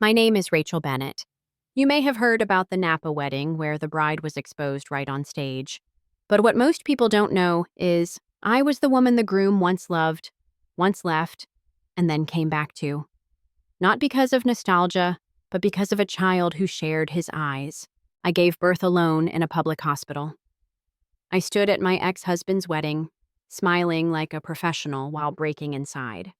My name is Rachel Bennett. You may have heard about the Napa wedding where the bride was exposed right on stage. But what most people don't know is I was the woman the groom once loved, once left, and then came back to. Not because of nostalgia, but because of a child who shared his eyes. I gave birth alone in a public hospital. I stood at my ex-husband's wedding, smiling like a professional while breaking inside.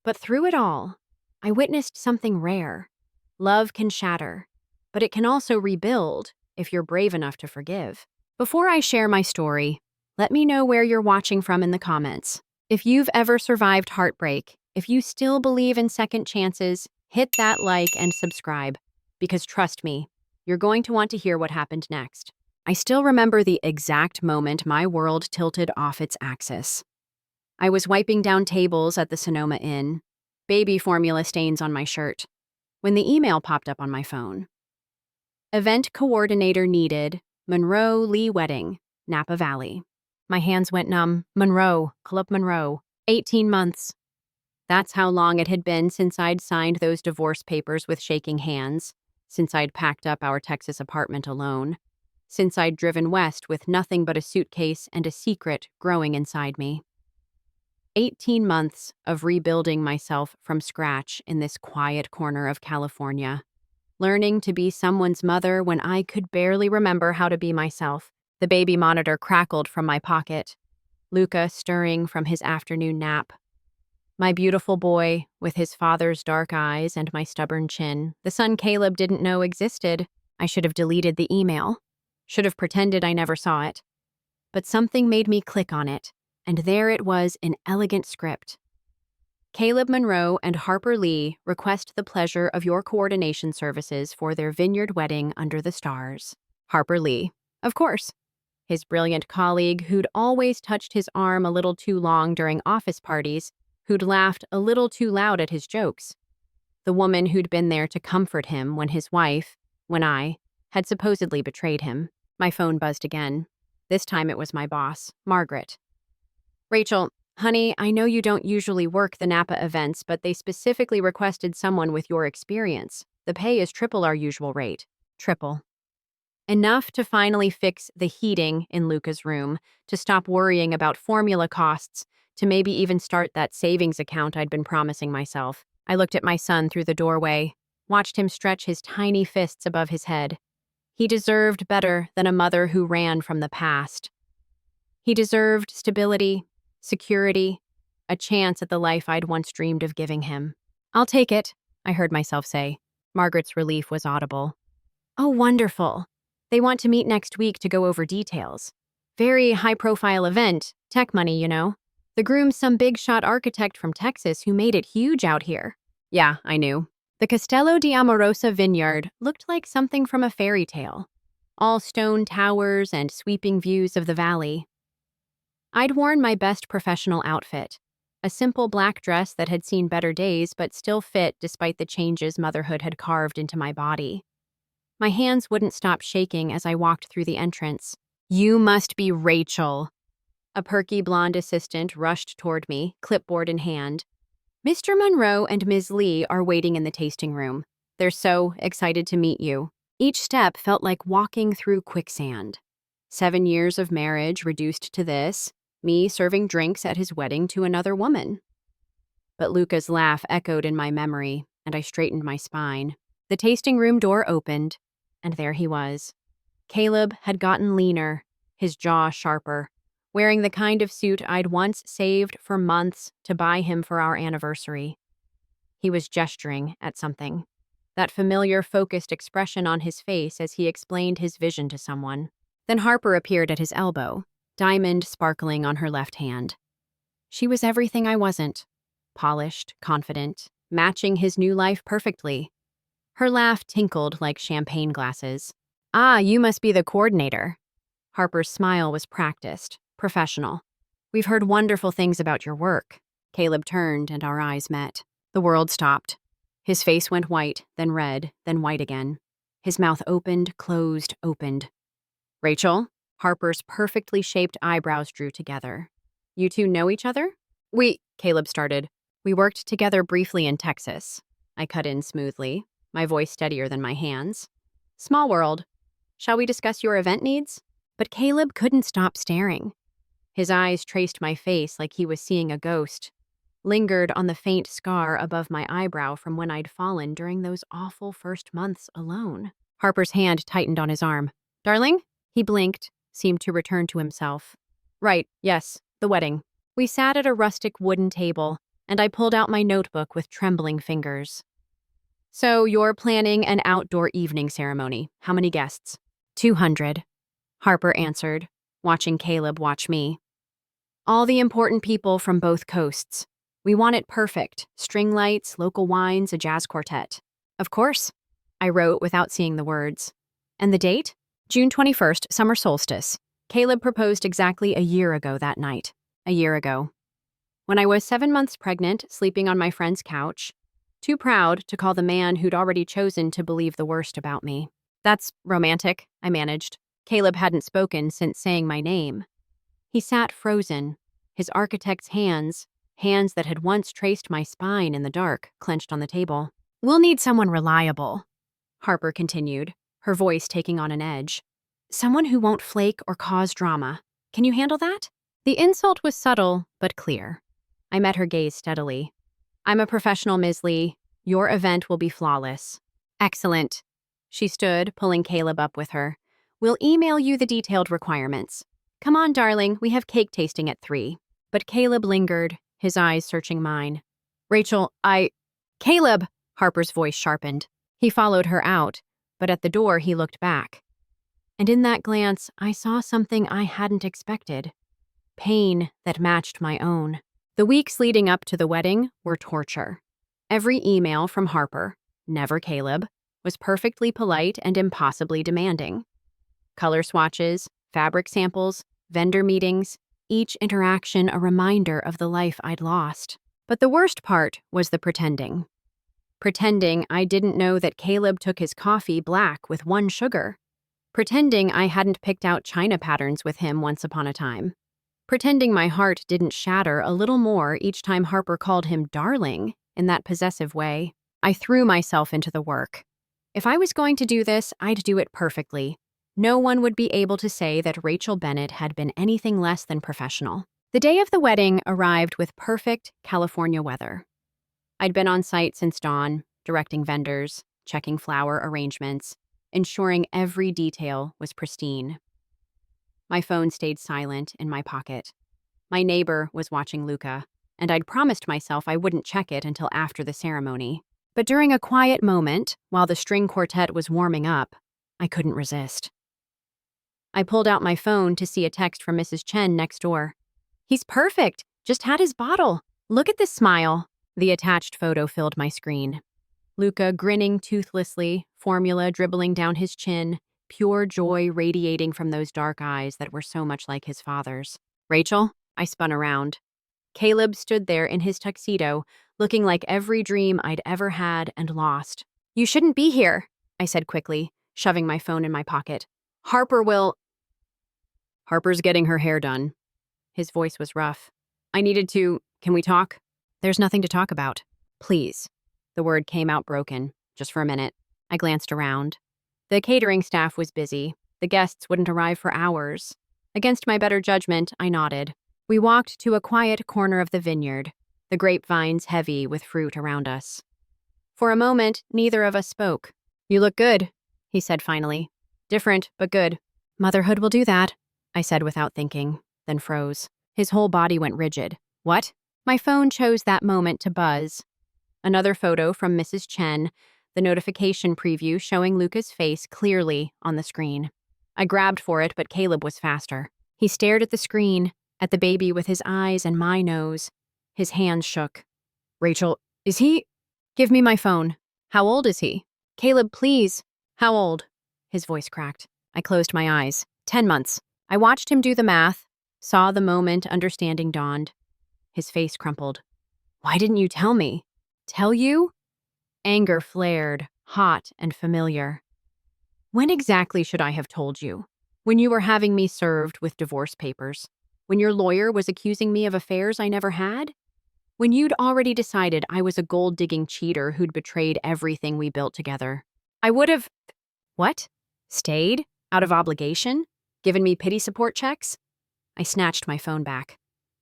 But through it all, I witnessed something rare. Love can shatter, but it can also rebuild if you're brave enough to forgive. Before I share my story, let me know where you're watching from in the comments. If you've ever survived heartbreak, if you still believe in second chances, hit that like and subscribe, because trust me, you're going to want to hear what happened next. I still remember the exact moment my world tilted off its axis. I was wiping down tables at the Sonoma Inn, baby formula stains on my shirt, when the email popped up on my phone. Event coordinator needed, Monroe Lee wedding, Napa Valley. My hands went numb. Monroe, Club Monroe, 18 months. That's how long it had been since I'd signed those divorce papers with shaking hands, since I'd packed up our Texas apartment alone, since I'd driven west with nothing but a suitcase and a secret growing inside me. 18 months of rebuilding myself from scratch in this quiet corner of California, learning to be someone's mother when I could barely remember how to be myself. The baby monitor crackled from my pocket, Luca stirring from his afternoon nap. My beautiful boy, with his father's dark eyes and my stubborn chin, the son Caleb didn't know existed. I should have deleted the email, should have pretended I never saw it. But something made me click on it, and there it was in elegant script. Caleb Monroe and Harper Lee request the pleasure of your coordination services for their vineyard wedding under the stars. Harper Lee, of course. His brilliant colleague who'd always touched his arm a little too long during office parties, who'd laughed a little too loud at his jokes. The woman who'd been there to comfort him when his wife, when I, had supposedly betrayed him. My phone buzzed again. This time it was my boss, Margaret. Rachel, honey, I know you don't usually work the Napa events, but they specifically requested someone with your experience. The pay is triple our usual rate. Triple. Enough to finally fix the heating in Luca's room, to stop worrying about formula costs, to maybe even start that savings account I'd been promising myself. I looked at my son through the doorway, watched him stretch his tiny fists above his head. He deserved better than a mother who ran from the past. He deserved stability, security, a chance at the life I'd once dreamed of giving him. I'll take it, I heard myself say. Margaret's relief was audible. Oh, wonderful. They want to meet next week to go over details. Very high-profile event, tech money, you know. The groom's some big-shot architect from Texas who made it huge out here. Yeah, I knew. The Castello di Amorosa vineyard looked like something from a fairy tale. All stone towers and sweeping views of the valley. I'd worn my best professional outfit, a simple black dress that had seen better days but still fit despite the changes motherhood had carved into my body. My hands wouldn't stop shaking as I walked through the entrance. You must be Rachel. A perky blonde assistant rushed toward me, clipboard in hand. Mr. Monroe and Ms. Lee are waiting in the tasting room. They're so excited to meet you. Each step felt like walking through quicksand. 7 years of marriage reduced to this, me serving drinks at his wedding to another woman. But Luca's laugh echoed in my memory, and I straightened my spine. The tasting room door opened, and there he was. Caleb had gotten leaner, his jaw sharper, wearing the kind of suit I'd once saved for months to buy him for our anniversary. He was gesturing at something, that familiar focused expression on his face as he explained his vision to someone. Then Harper appeared at his elbow, diamond sparkling on her left hand. She was everything I wasn't. Polished, confident, matching his new life perfectly. Her laugh tinkled like champagne glasses. Ah, you must be the coordinator. Harper's smile was practiced, professional. We've heard wonderful things about your work. Caleb turned and our eyes met. The world stopped. His face went white, then red, then white again. His mouth opened, closed, opened. Rachel? Harper's perfectly shaped eyebrows drew together. You two know each other? Caleb started. We worked together briefly in Texas. I cut in smoothly. my voice steadier than my hands. Small world. Shall we discuss your event needs? But Caleb couldn't stop staring. His eyes traced my face like he was seeing a ghost, lingered on the faint scar above my eyebrow from when I'd fallen during those awful first months alone. Harper's hand tightened on his arm. Darling? He blinked, seemed to return to himself. Right, yes, the wedding. We sat at a rustic wooden table, and I pulled out my notebook with trembling fingers. So you're planning an outdoor evening ceremony. How many guests? 200, Harper answered, watching Caleb watch me. All the important people from both coasts. We want it perfect. String lights, local wines, a jazz quartet. Of course, I wrote without seeing the words. And the date? June 21st, summer solstice. Caleb proposed exactly a year ago that night. A year ago. When I was 7 months pregnant, sleeping on my friend's couch, too proud to call the man who'd already chosen to believe the worst about me. That's romantic, I managed. Caleb hadn't spoken since saying my name. He sat frozen, his architect's hands that had once traced my spine in the dark, clenched on the table. We'll need someone reliable, Harper continued, her voice taking on an edge. Someone who won't flake or cause drama. Can you handle that? The insult was subtle, but clear. I met her gaze steadily. I'm a professional, Ms. Lee. Your event will be flawless. Excellent. She stood, pulling Caleb up with her. We'll email you the detailed requirements. Come on, darling, we have cake tasting at 3. But Caleb lingered, his eyes searching mine. Rachel, Caleb! Harper's voice sharpened. He followed her out, but at the door he looked back. And in that glance, I saw something I hadn't expected. Pain that matched my own. The weeks leading up to the wedding were torture. Every email from Harper, never Caleb, was perfectly polite and impossibly demanding. Color swatches, fabric samples, vendor meetings, each interaction a reminder of the life I'd lost. But the worst part was the pretending. Pretending I didn't know that Caleb took his coffee black with 1 sugar. Pretending I hadn't picked out china patterns with him once upon a time. Pretending my heart didn't shatter a little more each time Harper called him darling in that possessive way. I threw myself into the work. If I was going to do this, I'd do it perfectly. No one would be able to say that Rachel Bennett had been anything less than professional. The day of the wedding arrived with perfect California weather. I'd been on site since dawn, directing vendors, checking flower arrangements, ensuring every detail was pristine. My phone stayed silent in my pocket. My neighbor was watching Luca, and I'd promised myself I wouldn't check it until after the ceremony. But during a quiet moment, while the string quartet was warming up, I couldn't resist. I pulled out my phone to see a text from Mrs. Chen next door. He's perfect, just had his bottle. Look at this smile. The attached photo filled my screen. Luca grinning toothlessly, formula dribbling down his chin, pure joy radiating from those dark eyes that were so much like his father's. Rachel? I spun around. Caleb stood there in his tuxedo, looking like every dream I'd ever had and lost. You shouldn't be here, I said quickly, shoving my phone in my pocket. Harper's getting her hair done. His voice was rough. Can we talk? There's nothing to talk about. Please. The word came out broken, just for a minute. I glanced around. The catering staff was busy. The guests wouldn't arrive for hours. Against my better judgment, I nodded. We walked to a quiet corner of the vineyard, the grapevines heavy with fruit around us. For a moment, neither of us spoke. You look good, he said finally. Different, but good. Motherhood will do that, I said without thinking, then froze. His whole body went rigid. What? My phone chose that moment to buzz. Another photo from Mrs. Chen, the notification preview showing Luca's face clearly on the screen. I grabbed for it, but Caleb was faster. He stared at the screen, at the baby with his eyes and my nose. His hands shook. Rachel, is he? Give me my phone. How old is he? Caleb, please. How old? His voice cracked. I closed my eyes. 10 months. I watched him do the math, saw the moment understanding dawned. His face crumpled. Why didn't you tell me? Tell you? Anger flared, hot and familiar. When exactly should I have told you? When you were having me served with divorce papers? When your lawyer was accusing me of affairs I never had? when you'd already decided I was a gold-digging cheater who'd betrayed everything we built together. I would have, what? Stayed? Out of obligation? Given me pity support checks? I snatched my phone back.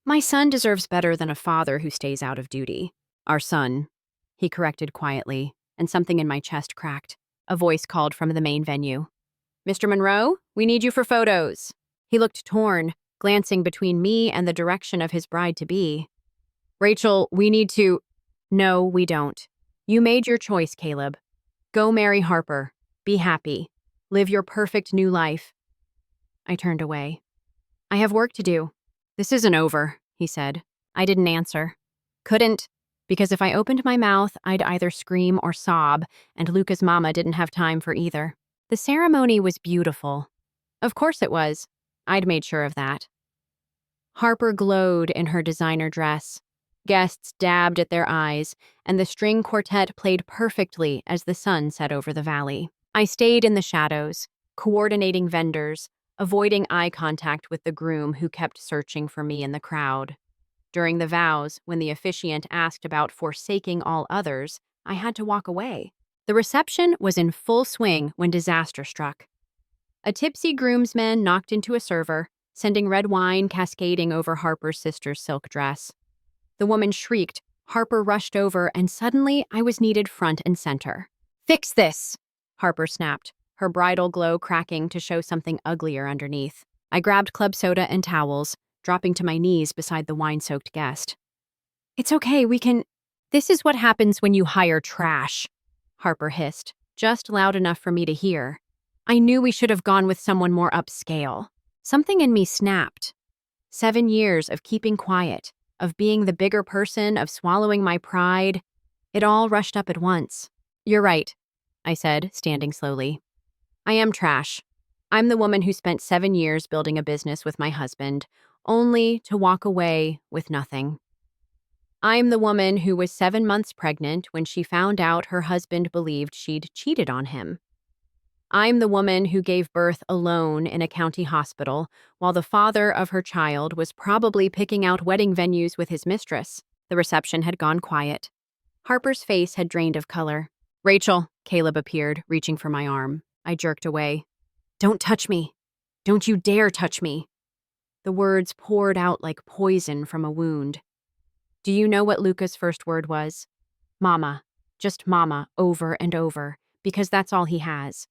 My son deserves better than a father who stays out of duty. Our son, he corrected quietly, and something in my chest cracked. A voice called from the main venue. Mr. Monroe, we need you for photos. He looked torn, glancing between me and the direction of his bride-to-be. Rachel, we need to… No, we don't. You made your choice, Caleb. Go marry Harper. Be happy. Live your perfect new life. I turned away. I have work to do. This isn't over, he said. I didn't answer. Couldn't, because if I opened my mouth, I'd either scream or sob, and Luca's mama didn't have time for either. The ceremony was beautiful. Of course it was. I'd made sure of that. Harper glowed in her designer dress. Guests dabbed at their eyes, and the string quartet played perfectly as the sun set over the valley. I stayed in the shadows, coordinating vendors, avoiding eye contact with the groom who kept searching for me in the crowd. During the vows, when the officiant asked about forsaking all others, I had to walk away. The reception was in full swing when disaster struck. A tipsy groomsman knocked into a server, sending red wine cascading over Harper's sister's silk dress. The woman shrieked, Harper rushed over, and suddenly I was needed front and center. Fix this, Harper snapped, her bridal glow cracking to show something uglier underneath. I grabbed club soda and towels, dropping to my knees beside the wine-soaked guest. It's okay, we can… This is what happens when you hire trash, Harper hissed, just loud enough for me to hear. I knew we should have gone with someone more upscale. Something in me snapped. 7 years of keeping quiet, of being the bigger person, of swallowing my pride. It all rushed up at once. You're right, I said, standing slowly. I am trash. I'm the woman who spent 7 years building a business with my husband, only to walk away with nothing. I'm the woman who was 7 months pregnant when she found out her husband believed she'd cheated on him. I'm the woman who gave birth alone in a county hospital while the father of her child was probably picking out wedding venues with his mistress. The reception had gone quiet. Harper's face had drained of color. Rachel, Caleb appeared, reaching for my arm. I jerked away. Don't touch me. Don't you dare touch me. The words poured out like poison from a wound. Do you know what Luca's first word was? Mama. Just mama, over and over, because that's all he has.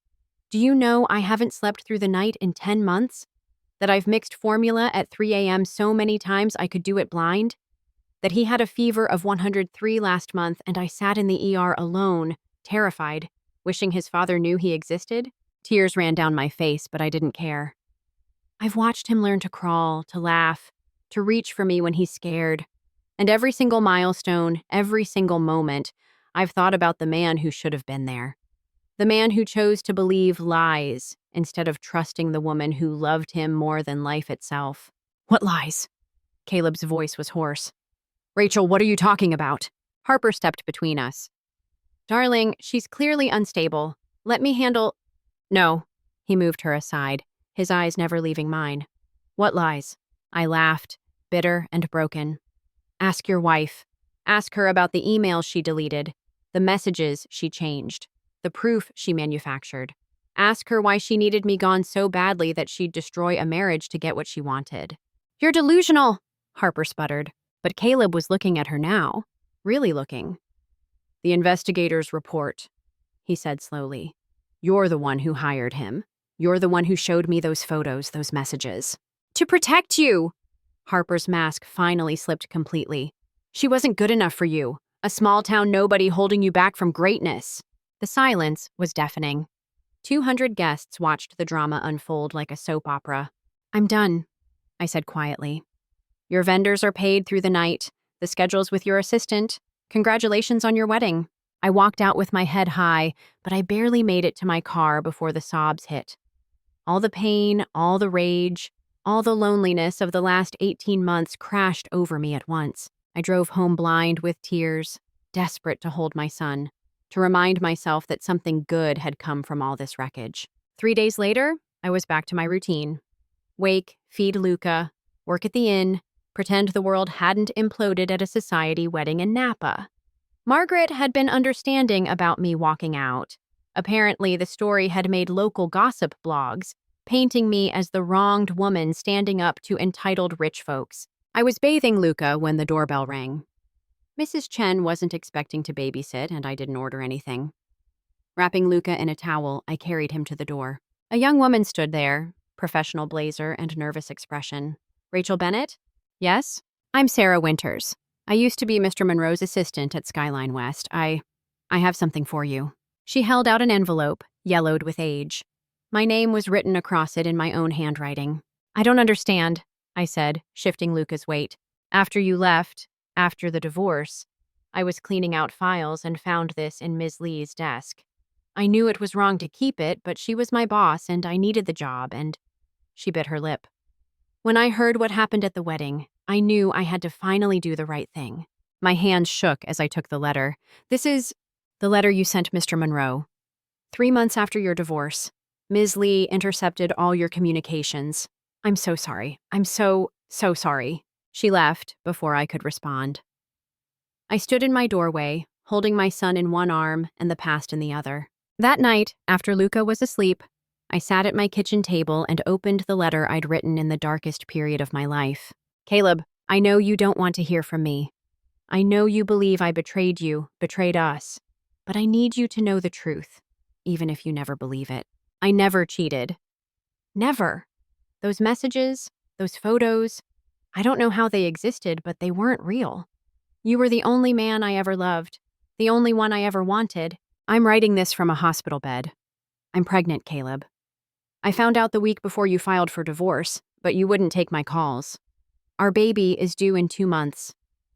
Do you know I haven't slept through the night in 10 months? That I've mixed formula at 3 a.m. so many times I could do it blind? That he had a fever of 103 last month and I sat in the ER alone, terrified, wishing his father knew he existed? Tears ran down my face, but I didn't care. I've watched him learn to crawl, to laugh, to reach for me when he's scared. And every single milestone, every single moment, I've thought about the man who should have been there. The man who chose to believe lies instead of trusting the woman who loved him more than life itself. What lies? Caleb's voice was hoarse. Rachel, what are you talking about? Harper stepped between us. Darling, she's clearly unstable. Let me handle… No. He moved her aside, his eyes never leaving mine. What lies? I laughed, bitter and broken. Ask your wife. Ask her about the emails she deleted, the messages she changed, the proof she manufactured. Ask her why she needed me gone so badly that she'd destroy a marriage to get what she wanted. You're delusional, Harper sputtered. But Caleb was looking at her now, really looking. The investigators report, he said slowly. You're the one who hired him. You're the one who showed me those photos, those messages. To protect you! Harper's mask finally slipped completely. She wasn't good enough for you, a small-town nobody holding you back from greatness. The silence was deafening. 200 guests watched the drama unfold like a soap opera. I'm done, I said quietly. Your vendors are paid through the night. The schedule's with your assistant. Congratulations on your wedding. I walked out with my head high, but I barely made it to my car before the sobs hit. All the pain, all the rage, all the loneliness of the last 18 months crashed over me at once. I drove home blind with tears, desperate to hold my son, to remind myself that something good had come from all this wreckage. 3 days later, I was back to my routine. Wake, feed Luca, work at the inn, Pretend the world hadn't imploded at a society wedding in Napa. Margaret had been understanding about me walking out. Apparently, the story had made local gossip blogs, painting me as the wronged woman standing up to entitled rich folks. I was bathing Luca when the doorbell rang. Mrs. Chen wasn't expecting to babysit, and I didn't order anything. Wrapping Luca in a towel, I carried him to the door. A young woman stood there, professional blazer and nervous expression. Rachel Bennett? Yes? I'm Sarah Winters. I used to be Mr. Monroe's assistant at Skyline West. I have something for you. She held out an envelope, yellowed with age. My name was written across it in my own handwriting. I don't understand, I said, shifting Luca's weight. After you left, after the divorce, I was cleaning out files and found this in Ms. Lee's desk. I knew it was wrong to keep it, but she was my boss and I needed the job, and she bit her lip. When I heard what happened at the wedding, I knew I had to finally do the right thing. My hands shook as I took the letter. This is the letter you sent Mr. Monroe. 3 months after your divorce, Ms. Lee intercepted all your communications. I'm so sorry. I'm so sorry. She left before I could respond. I stood in my doorway, holding my son in one arm and the past in the other. That night, after Luca was asleep, I sat at my kitchen table and opened the letter I'd written in the darkest period of my life. Caleb, I know you don't want to hear from me. I know you believe I betrayed you, betrayed us. But I need you to know the truth, even if you never believe it. I never cheated. Never. Those messages, those photos, I don't know how they existed, but they weren't real. You were the only man I ever loved, the only one I ever wanted. I'm writing this from a hospital bed. I'm pregnant, Caleb. I found out the week before you filed for divorce, but you wouldn't take my calls. Our baby is due in 2 months,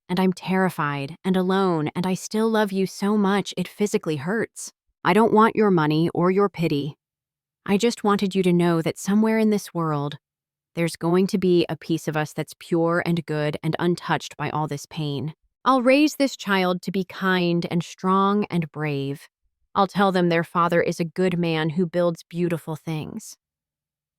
and I'm terrified and alone, and I still love you so much it physically hurts. I don't want your money or your pity. I just wanted you to know that somewhere in this world, there's going to be a piece of us that's pure and good and untouched by all this pain. I'll raise this child to be kind and strong and brave. I'll tell them their father is a good man who builds beautiful things.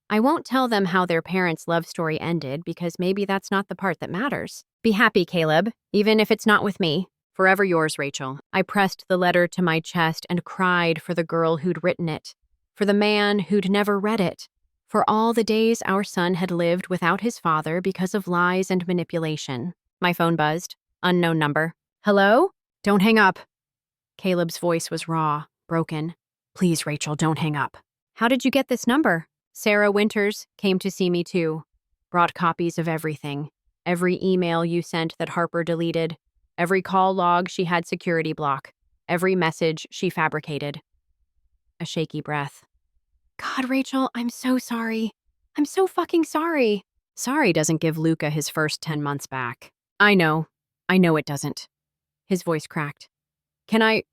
I won't tell them how their parents' love story ended because maybe that's not the part that matters. Be happy, Caleb, even if it's not with me. Forever yours, Rachel. I pressed the letter to my chest and cried for the girl who'd written it, for the man who'd never read it, for all the days our son had lived without his father because of lies and manipulation. My phone buzzed. Unknown number. Hello? Don't hang up. Caleb's voice was raw, broken. Please, Rachel, don't hang up. How did you get this number? Sarah Winters came to see me too. Brought copies of everything. Every email you sent that Harper deleted. Every call log she had security block. Every message she fabricated. A shaky breath. God, Rachel, I'm so sorry. I'm so fucking sorry. Sorry doesn't give Luca his first 10 months back. I know it doesn't. His voice cracked. Can I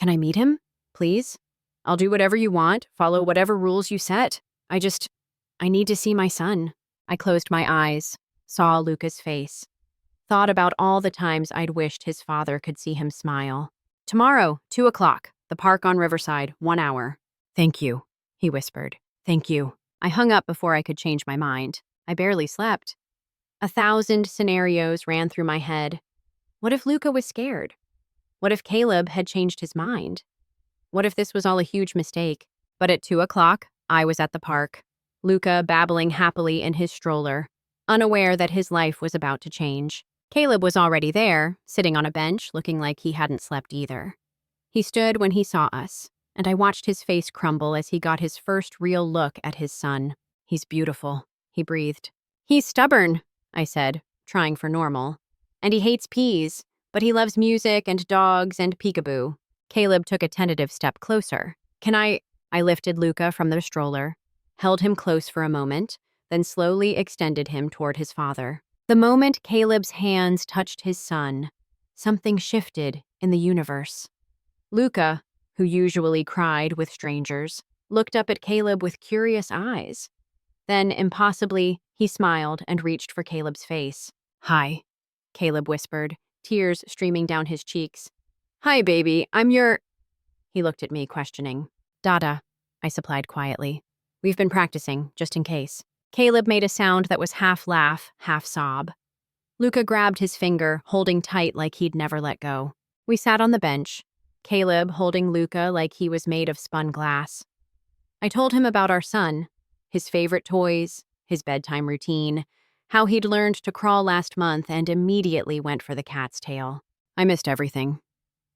meet him? Please? I'll do whatever you want, follow whatever rules you set. I need to see my son. I closed my eyes, saw Luca's face, thought about all the times I'd wished his father could see him smile. Tomorrow, 2 o'clock, the park on Riverside, 1 hour. Thank you, he whispered. Thank you. I hung up before I could change my mind. I barely slept. 1,000 scenarios ran through my head. What if Luca was scared? What if Caleb had changed his mind? What if this was all a huge mistake? But at 2 o'clock, I was at the park, Luca babbling happily in his stroller, unaware that his life was about to change. Caleb was already there, sitting on a bench, looking like he hadn't slept either. He stood when he saw us, and I watched his face crumble as he got his first real look at his son. He's beautiful, he breathed. He's stubborn, I said, trying for normal. And he hates peas, but he loves music and dogs and peekaboo. Caleb took a tentative step closer. I lifted Luca from the stroller, held him close for a moment, then slowly extended him toward his father. The moment Caleb's hands touched his son, something shifted in the universe. Luca, who usually cried with strangers, looked up at Caleb with curious eyes. Then, impossibly, he smiled and reached for Caleb's face. Hi, Caleb whispered, tears streaming down his cheeks. Hi, baby, He looked at me, questioning. Dada, I supplied quietly. We've been practicing, just in case. Caleb made a sound that was half laugh, half sob. Luca grabbed his finger, holding tight like he'd never let go. We sat on the bench, Caleb holding Luca like he was made of spun glass. I told him about our son, his favorite toys, his bedtime routine, how he'd learned to crawl last month and immediately went for the cat's tail. I missed everything,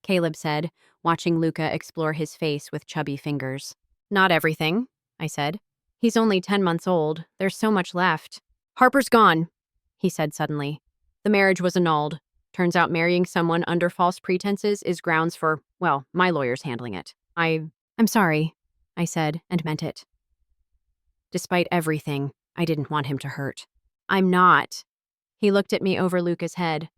Caleb said, watching Luca explore his face with chubby fingers. Not everything, I said. He's only 10 months old. There's so much left. Harper's gone, he said suddenly. The marriage was annulled. Turns out marrying someone under false pretenses is grounds for, well, my lawyer's handling it. I'm sorry, I said, and meant it. Despite everything, I didn't want him to hurt. I'm not. He looked at me over Luca's head.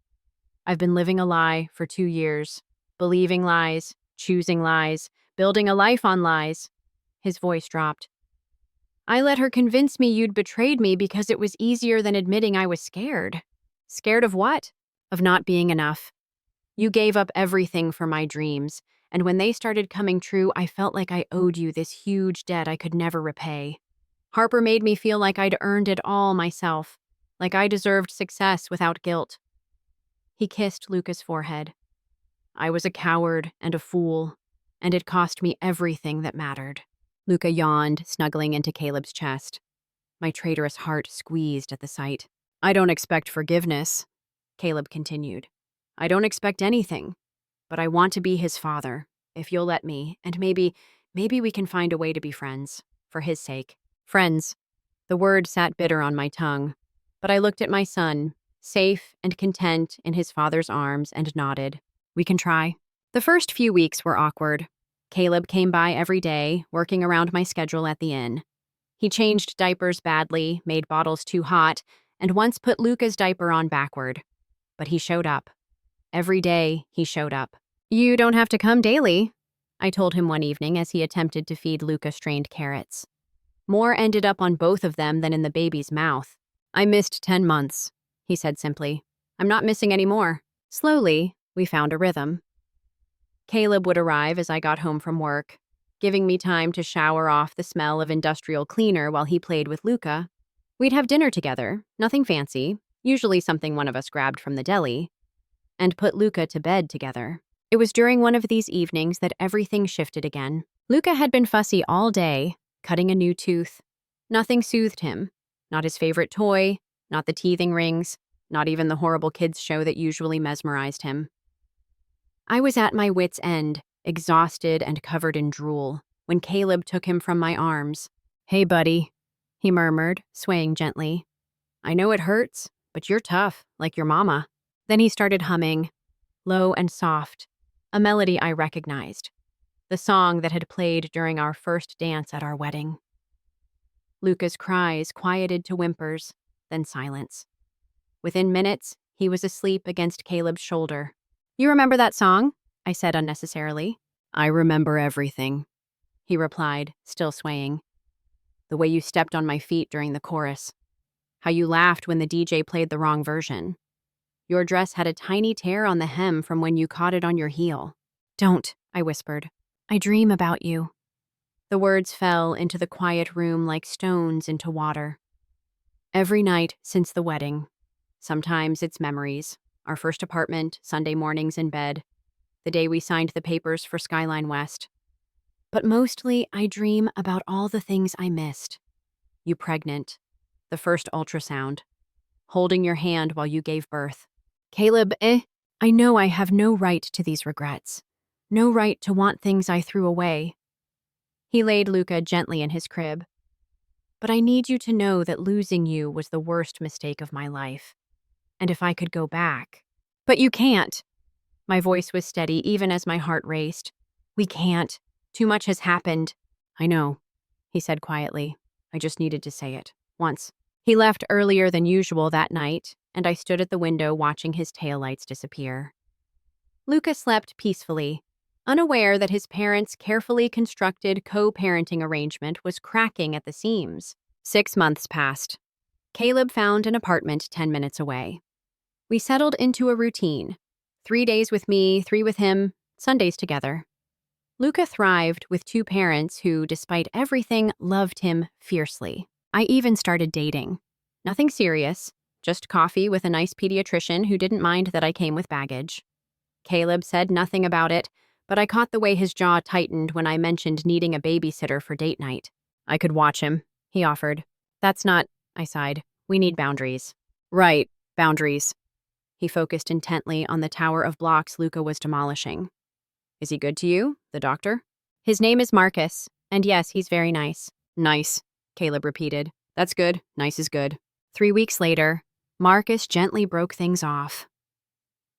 I've been living a lie for 2 years, believing lies, choosing lies, building a life on lies. His voice dropped. I let her convince me you'd betrayed me because it was easier than admitting I was scared. Scared of what? Of not being enough. You gave up everything for my dreams, and when they started coming true, I felt like I owed you this huge debt I could never repay. Harper made me feel like I'd earned it all myself, like I deserved success without guilt. He kissed Luca's forehead. I was a coward and a fool, and it cost me everything that mattered. Luca yawned, snuggling into Caleb's chest. My traitorous heart squeezed at the sight. I don't expect forgiveness, Caleb continued. I don't expect anything, but I want to be his father, if you'll let me, and maybe we can find a way to be friends, for his sake. Friends. The word sat bitter on my tongue, but I looked at my son, safe and content in his father's arms, and nodded. We can try. The first few weeks were awkward. Caleb came by every day, working around my schedule at the inn. He changed diapers badly, made bottles too hot, and once put Luca's diaper on backward. But he showed up. Every day, he showed up. You don't have to come daily, I told him one evening as he attempted to feed Luca strained carrots. More ended up on both of them than in the baby's mouth. I missed 10 months, he said simply. I'm not missing any more. Slowly, we found a rhythm. Caleb would arrive as I got home from work, giving me time to shower off the smell of industrial cleaner while he played with Luca. We'd have dinner together, nothing fancy, usually something one of us grabbed from the deli, and put Luca to bed together. It was during one of these evenings that everything shifted again. Luca had been fussy all day, cutting a new tooth. Nothing soothed him. Not his favorite toy, not the teething rings, not even the horrible kids show that usually mesmerized him. I was at my wit's end, exhausted and covered in drool, when Caleb took him from my arms. Hey, buddy, he murmured, swaying gently. I know it hurts, but you're tough, like your mama. Then he started humming, low and soft, a melody I recognized, the song that had played during our first dance at our wedding. Luca's cries quieted to whimpers, then silence. Within minutes, he was asleep against Caleb's shoulder. You remember that song? I said unnecessarily. I remember everything, he replied, still swaying. The way you stepped on my feet during the chorus. How you laughed when the DJ played the wrong version. Your dress had a tiny tear on the hem from when you caught it on your heel. Don't, I whispered. I dream about you. The words fell into the quiet room like stones into water. Every night since the wedding. Sometimes it's memories. Our first apartment, Sunday mornings in bed, the day we signed the papers for Skyline West. But mostly, I dream about all the things I missed. You pregnant, the first ultrasound, holding your hand while you gave birth. Caleb, I know I have no right to these regrets. No right to want things I threw away. He laid Luca gently in his crib. But I need you to know that losing you was the worst mistake of my life. And if I could go back. But you can't. My voice was steady even as my heart raced. We can't. Too much has happened. I know, he said quietly. I just needed to say it. Once. He left earlier than usual that night, and I stood at the window watching his taillights disappear. Luca slept peacefully, unaware that his parents' carefully constructed co-parenting arrangement was cracking at the seams. 6 months passed. Caleb found an apartment 10 minutes away. We settled into a routine. 3 days with me, 3 with him, Sundays together. Luca thrived with 2 parents who, despite everything, loved him fiercely. I even started dating. Nothing serious, Just coffee with a nice pediatrician who didn't mind that I came with baggage. Caleb said nothing about it, but I caught the way his jaw tightened when I mentioned needing a babysitter for date night. I could watch him, he offered. That's not, I sighed. We need boundaries. Right, boundaries. He focused intently on the tower of blocks Luca was demolishing. Is he good to you, the doctor? His name is Marcus, and yes, he's very nice. Nice, Caleb repeated. That's good. Nice is good. 3 weeks later, Marcus gently broke things off.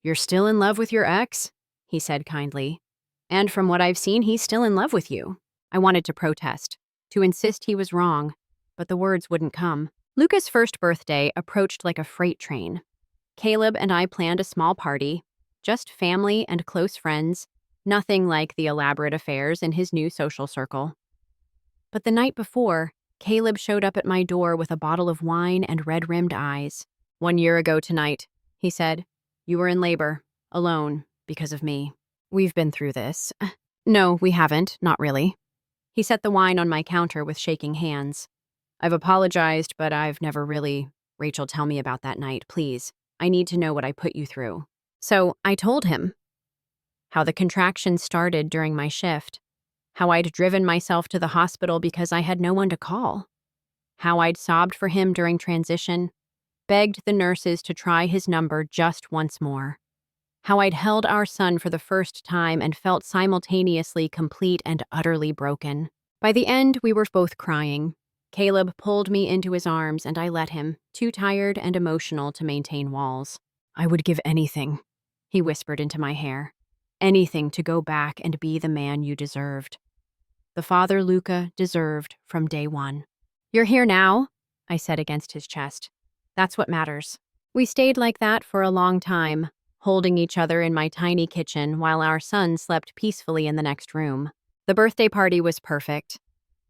You're still in love with your ex? He said kindly. And from what I've seen, he's still in love with you. I wanted to protest, to insist he was wrong, but the words wouldn't come. Luca's first birthday approached like a freight train. Caleb and I planned a small party, just family and close friends, nothing like the elaborate affairs in his new social circle. But the night before, Caleb showed up at my door with a bottle of wine and red-rimmed eyes. 1 year ago tonight, he said, you were in labor, alone, because of me. We've been through this. No, we haven't, not really. He set the wine on my counter with shaking hands. I've apologized, but I've never really. Rachel, tell me about that night, please. I need to know what I put you through. So I told him how the contractions started during my shift, how I'd driven myself to the hospital because I had no one to call, how I'd sobbed for him during transition, begged the nurses to try his number just once more, how I'd held our son for the first time and felt simultaneously complete and utterly broken. By the end, we were both crying. Caleb pulled me into his arms and I let him, too tired and emotional to maintain walls. I would give anything, he whispered into my hair. Anything to go back and be the man you deserved. The father Luca deserved from day one. You're here now, I said against his chest. That's what matters. We stayed like that for a long time, holding each other in my tiny kitchen while our son slept peacefully in the next room. The birthday party was perfect.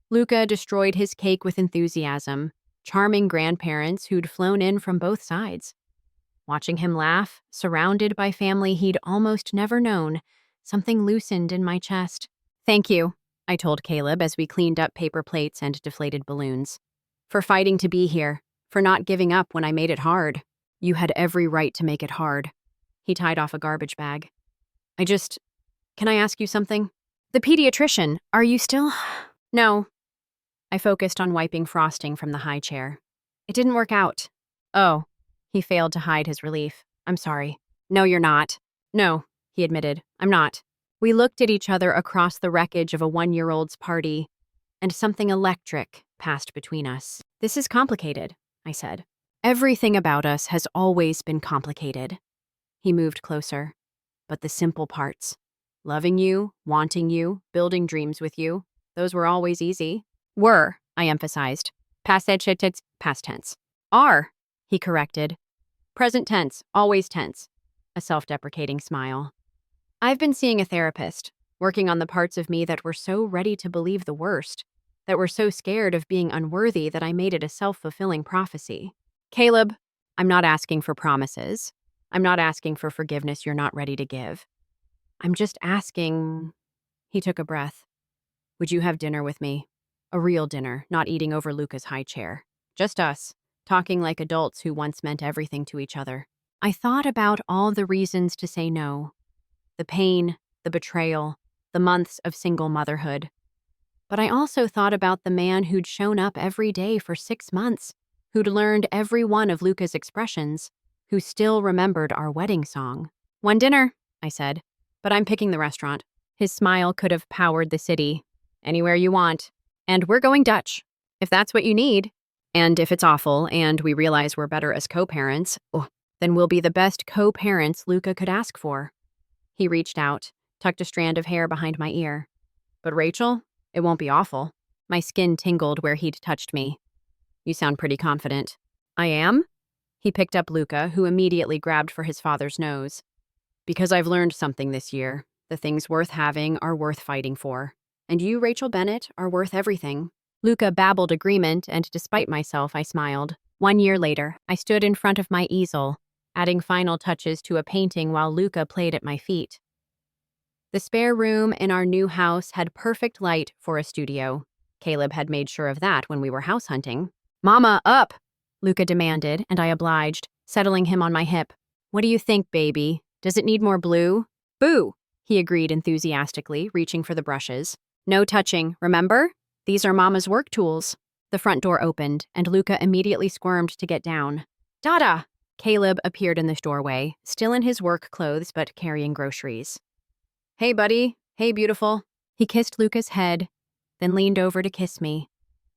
Luca destroyed his cake with enthusiasm, charming grandparents who'd flown in from both sides. Watching him laugh, surrounded by family he'd almost never known, something loosened in my chest. Thank you, I told Caleb as we cleaned up paper plates and deflated balloons. For fighting to be here, for not giving up when I made it hard. You had every right to make it hard. He tied off a garbage bag. Can I ask you something? The pediatrician, are you still? No. I focused on wiping frosting from the high chair. It didn't work out. Oh. He failed to hide his relief. I'm sorry. No, you're not. No, he admitted. I'm not. We looked at each other across the wreckage of a 1-year-old's party, and something electric passed between us. This is complicated, I said. Everything about us has always been complicated. He moved closer. But the simple parts. Loving you, wanting you, building dreams with you, those were always easy. Were, I emphasized. Past tense. Are, he corrected. Present tense, always tense. A self-deprecating smile. I've been seeing a therapist, working on the parts of me that were so ready to believe the worst, that were so scared of being unworthy that I made it a self-fulfilling prophecy. Caleb, I'm not asking for promises. I'm not asking for forgiveness you're not ready to give. I'm just asking. He took a breath. Would you have dinner with me? A real dinner, not eating over Luca's high chair. Just us, talking like adults who once meant everything to each other. I thought about all the reasons to say no. The pain, the betrayal, the months of single motherhood. But I also thought about the man who'd shown up every day for 6 months, who'd learned every one of Luca's expressions, who still remembered our wedding song. One dinner, I said, but I'm picking the restaurant. His smile could have powered the city. Anywhere you want. And we're going Dutch, if that's what you need. And if it's awful and we realize we're better as co-parents, then we'll be the best co-parents Luca could ask for. He reached out, tucked a strand of hair behind my ear. But Rachel, it won't be awful. My skin tingled where he'd touched me. You sound pretty confident. I am? He picked up Luca, who immediately grabbed for his father's nose. Because I've learned something this year. The things worth having are worth fighting for. And you, Rachel Bennett, are worth everything. Luca babbled agreement, and despite myself, I smiled. 1 year later, I stood in front of my easel, adding final touches to a painting while Luca played at my feet. The spare room in our new house had perfect light for a studio. Caleb had made sure of that when we were house hunting. Mama, up! Luca demanded, and I obliged, settling him on my hip. What do you think, baby? Does it need more blue? Boo! He agreed enthusiastically, reaching for the brushes. No touching, remember? These are Mama's work tools. The front door opened, and Luca immediately squirmed to get down. Dada! Caleb appeared in the doorway, still in his work clothes but carrying groceries. Hey, buddy. Hey, beautiful. He kissed Luca's head, then leaned over to kiss me,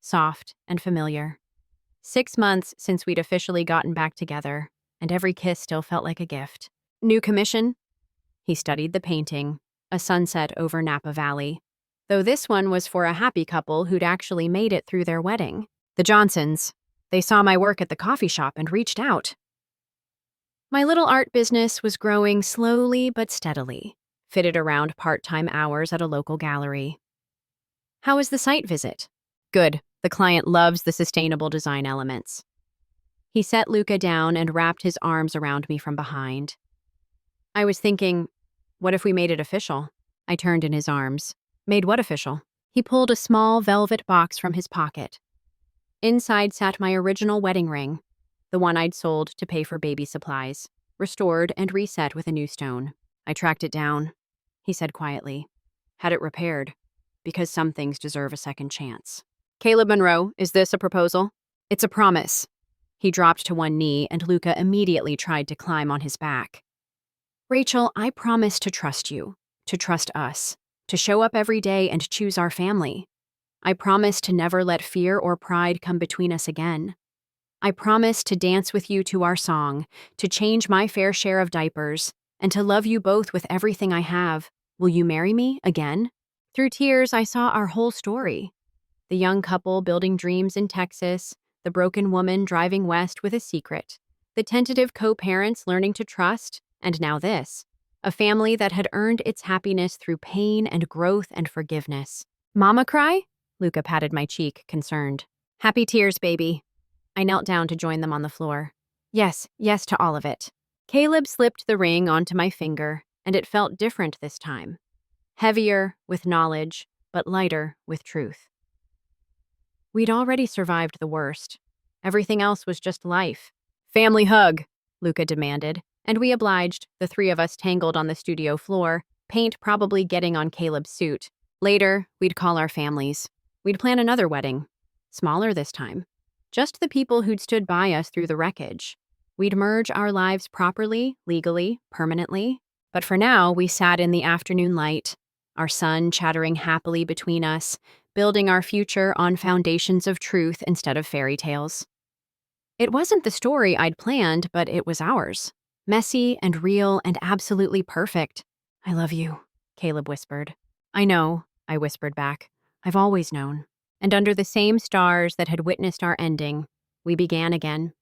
soft and familiar. 6 months since we'd officially gotten back together, and every kiss still felt like a gift. New commission? He studied the painting, a sunset over Napa Valley, though this one was for a happy couple who'd actually made it through their wedding. The Johnsons. They saw my work at the coffee shop and reached out. My little art business was growing slowly but steadily, fitted around part-time hours at a local gallery. How was the site visit? Good. The client loves the sustainable design elements. He set Luca down and wrapped his arms around me from behind. I was thinking, what if we made it official? I turned in his arms. Made what official? He pulled a small velvet box from his pocket. Inside sat my original wedding ring, the one I'd sold to pay for baby supplies, restored and reset with a new stone. I tracked it down, he said quietly. Had it repaired, because some things deserve a second chance. Caleb Monroe, is this a proposal? It's a promise. He dropped to one knee, and Luca immediately tried to climb on his back. Rachel, I promise to trust you, to trust us, to show up every day and choose our family. I promise to never let fear or pride come between us again. I promise to dance with you to our song, to change my fair share of diapers, and to love you both with everything I have. Will you marry me again? Through tears, I saw our whole story. The young couple building dreams in Texas, the broken woman driving west with a secret, the tentative co-parents learning to trust, and now this, a family that had earned its happiness through pain and growth and forgiveness. Mama cry? Luca patted my cheek, concerned. Happy tears, baby. I knelt down to join them on the floor. Yes, yes to all of it. Caleb slipped the ring onto my finger, and it felt different this time. Heavier with knowledge, but lighter with truth. We'd already survived the worst. Everything else was just life. Family hug, Luca demanded, and we obliged, the three of us tangled on the studio floor, paint probably getting on Caleb's suit. Later, we'd call our families. We'd plan another wedding. Smaller this time. Just the people who'd stood by us through the wreckage. We'd merge our lives properly, legally, permanently. But for now, we sat in the afternoon light, our son chattering happily between us, building our future on foundations of truth instead of fairy tales. It wasn't the story I'd planned, but it was ours. Messy and real and absolutely perfect. I love you, Caleb whispered. I know, I whispered back. I've always known. And under the same stars that had witnessed our ending, we began again.